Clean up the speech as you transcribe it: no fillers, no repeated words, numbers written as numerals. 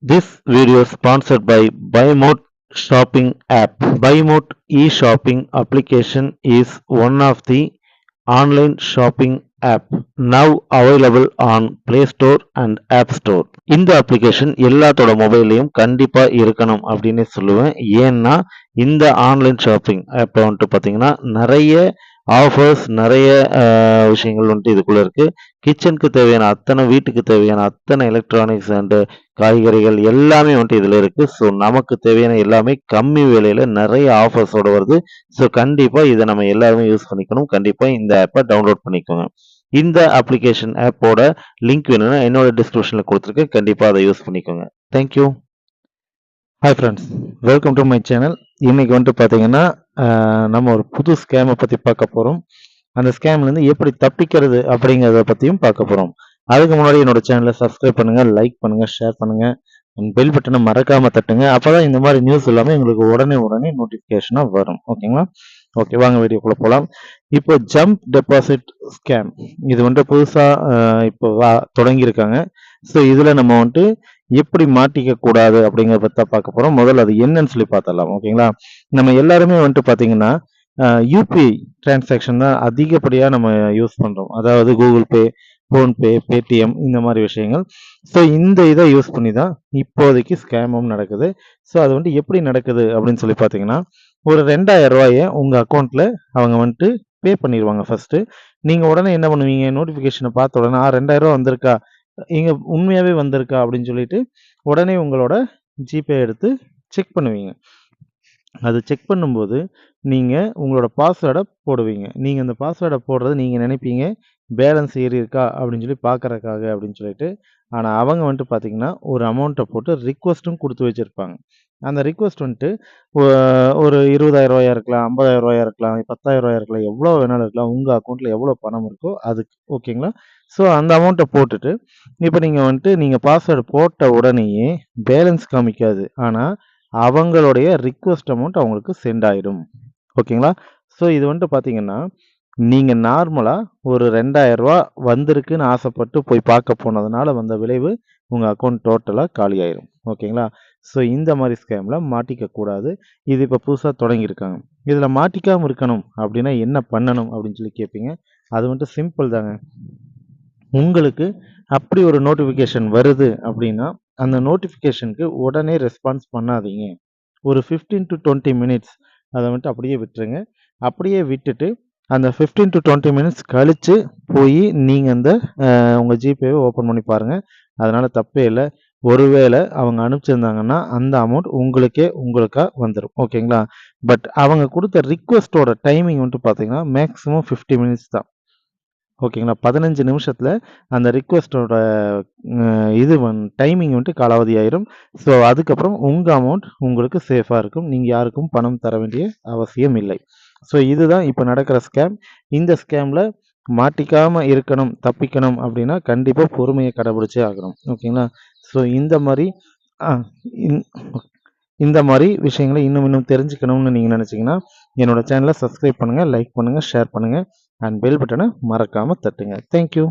This video is sponsored by BuyMote shopping app. BuyMote e-shopping application is one of the online shopping app now available on Play Store and App Store. இந்த application எல்லாத்தோட மொபைல்லையும் கண்டிப்பா இருக்கணும் அப்படின்னு சொல்லுவேன். ஏன்னா இந்த online shopping ஆப்பை வந்துட்டு பார்த்தீங்கன்னா நிறைய ஆஃபர்ஸ் நிறைய விஷயங்கள் வந்துட்டு இதுக்குள்ள இருக்கு. கிச்சனுக்கு தேவையான அத்தனை வீட்டுக்கு தேவையான அத்தனை எலக்ட்ரானிக்ஸ் அண்டு காய்கறிகள் எல்லாமே வந்துட்டு இதில் இருக்கு. ஸோ நமக்கு தேவையான எல்லாமே கம்மி விலையில நிறைய ஆஃபர்ஸோட வருது. ஸோ கண்டிப்பா இதை நம்ம எல்லாருமே யூஸ் பண்ணிக்கணும். கண்டிப்பா இந்த ஆப்பை டவுன்லோட் பண்ணிக்கோங்க. இந்த அப்ளிகேஷன் ஆப்போட லிங்க் வேணும்னா என்னோட டிஸ்கிரிப்ஷன்ல கொடுத்துருக்கேன். கண்டிப்பா அதை யூஸ் பண்ணிக்கோங்க. Thank you. Hi friends, welcome to my channel. இன்னைக்கு வந்துட்டு பார்த்தீங்கன்னா நம்ம ஒரு புது ஸ்கேமை பற்றி பார்க்க போகிறோம். அந்த ஸ்கேம்லேருந்து எப்படி தப்பிக்கிறது அப்படிங்கிறத பற்றியும் பார்க்க போகிறோம். அதுக்கு முன்னாடி என்னோட சேனலை சப்ஸ்கிரைப் பண்ணுங்கள், லைக் பண்ணுங்கள், ஷேர் பண்ணுங்கள், பெல் பட்டனை மறக்காமல் தட்டுங்க. அப்போ தான் இந்த மாதிரி நியூஸ் எல்லாமே உங்களுக்கு உடனே நோட்டிஃபிகேஷனாக வரும். ஓகேங்களா? ஓகே, வாங்க வீடியோக்குள்ளே போகலாம். இப்போ ஜம்ப் டெபாசிட் ஸ்கேம் இது வந்துட்டு புதுசாக இப்போ தொடங்கியிருக்காங்க. ஸோ இதில் நம்ம வந்துட்டு எப்படி மாட்டிக்க கூடாது அப்படிங்கிறத பற்றி தான் பார்க்க போகிறோம். முதல்ல அது என்னன்னு சொல்லி பார்த்தரலாம். ஓகேங்களா? நம்ம எல்லாருமே வந்துட்டு பார்த்தீங்கன்னா யூபிஐ டிரான்சாக்ஷன் தான் அதிகப்படியாக நம்ம யூஸ் பண்ணுறோம். அதாவது கூகுள் பே, ஃபோன்பே, பேடிஎம் இந்த மாதிரி விஷயங்கள். ஸோ இந்த இதை யூஸ் பண்ணி தான் இப்போதைக்கு ஸ்கேமும் நடக்குது. ஸோ அது வந்துட்டு எப்படி நடக்குது அப்படின்னு சொல்லி பார்த்தீங்கன்னா, ஒரு 2000 ரூபாயை உங்கள் அக்கௌண்ட்டில் அவங்க வந்துட்டு பே பண்ணிடுவாங்க ஃபர்ஸ்ட்டு. நீங்கள் உடனே என்ன பண்ணுவீங்க, நோட்டிஃபிகேஷனை பார்த்த உடனே 2000 ரூபா வந்திருக்கா, இங்கே உண்மையாகவே வந்திருக்கா அப்படின்னு சொல்லிட்டு உடனே உங்களோட ஜிபே எடுத்து செக் பண்ணுவீங்க. அது செக் பண்ணும்போது நீங்கள் உங்களோட பாஸ்வேர்டை போடுவீங்க. நீங்கள் அந்த பாஸ்வேர்டை போடுறது நீங்கள் நினைப்பீங்க பேலன்ஸ் ஏறி இருக்கா அப்படின்னு சொல்லி பார்க்கறக்காக அப்படின்னு சொல்லிட்டு. ஆனால் அவங்க வந்துட்டு பார்த்தீங்கன்னா ஒரு அமௌண்ட்டை போட்டு ரிக்வஸ்ட்டும் கொடுத்து வச்சுருப்பாங்க. அந்த ரிக்வஸ்ட் வந்துட்டு ஒரு 20,000 ரூபாயா இருக்கலாம், 50,000 ரூபாயா இருக்கலாம், 10,000 ரூபாயா இருக்கலாம், எவ்வளோ வேணாலும் இருக்கலாம். உங்கள் அக்கௌண்ட்டில் எவ்வளோ பணம் இருக்கோ அதுக்கு. ஓகேங்களா? ஸோ அந்த அமௌண்ட்டை போட்டுட்டு இப்போ நீங்கள் வந்துட்டு நீங்கள் பாஸ்வேர்டு போட்ட உடனேயே பேலன்ஸ் காமிக்காது. ஆனால் அவங்களுடைய ரிக்வஸ்ட் அமௌண்ட் அவங்களுக்கு சென்ட் ஆயிடும். ஓகேங்களா? ஸோ இது வந்துட்டு பார்த்தீங்கன்னா நீங்கள் நார்மலாக ஒரு 2000 ரூபா வந்திருக்குன்னு ஆசைப்பட்டு போய் பார்க்க போனதுனால வந்த விளைவு உங்கள் அக்கௌண்ட் டோட்டலாக காலி ஆயிரும். ஓகேங்களா? ஸோ இந்த மாதிரி ஸ்கேமில் மாட்டிக்கக்கூடாது. இது இப்போ புதுசாக தொடங்கியிருக்காங்க. இதில் மாட்டிக்காமல் இருக்கணும் அப்படின்னா என்ன பண்ணணும் அப்படின்னு சொல்லி கேட்பீங்க. அது வந்துட்டு சிம்பிள் தாங்க. உங்களுக்கு அப்படி ஒரு நோட்டிஃபிகேஷன் வருது அப்படின்னா அந்த நோட்டிஃபிகேஷனுக்கு உடனே ரெஸ்பான்ஸ் பண்ணாதீங்க. ஒரு 15 to 20 மினிட்ஸ் அதை வந்துட்டு அப்படியே விட்டுருங்க. அப்படியே விட்டுட்டு அந்த 15 to 20 மினிட்ஸ் கழித்து போய் நீங்கள் அந்த உங்கள் ஜிபேவை ஓப்பன் பண்ணி பாருங்கள். அதனால் தப்பே இல்லை. ஒருவேளை அவங்க அனுப்பிச்சிருந்தாங்கன்னா அந்த அமௌண்ட் உங்களுக்கா வந்துடும். ஓகேங்களா? பட் அவங்க கொடுத்த ரிக்வஸ்ட்டோட டைமிங் வந்துட்டு பார்த்தீங்கன்னா மேக்ஸிமம் 50 மினிட்ஸ் தான். ஓகேங்களா? 15 நிமிஷத்தில் அந்த ரிக்வஸ்ட்டோட இது டைமிங் வந்துட்டு காலாவதி ஆயிரும். ஸோ அதுக்கப்புறம் உங்கள் அமௌண்ட் உங்களுக்கு சேஃபாக இருக்கும். நீங்கள் யாருக்கும் பணம் தர வேண்டிய அவசியம் இல்லை. ஸோ இதுதான் இப்போ நடக்கிற ஸ்கேம். இந்த ஸ்கேமில் மாட்டிக்காமல் இருக்கணும், தப்பிக்கணும் அப்படின்னா கண்டிப்பாக பொறுமையை கடைபிடிச்சே ஆகணும். ஓகேங்களா? ஸோ இந்த மாதிரி விஷயங்களை இன்னும் தெரிஞ்சுக்கணும்னு நீங்கள் நினச்சிங்கன்னா என்னோட சேனலை சப்ஸ்கிரைப் பண்ணுங்கள், லைக் பண்ணுங்கள், ஷேர் பண்ணுங்கள் அண்ட் பெல் பட்டனை மறக்காமல் தட்டுங்க. தேங்க்யூ.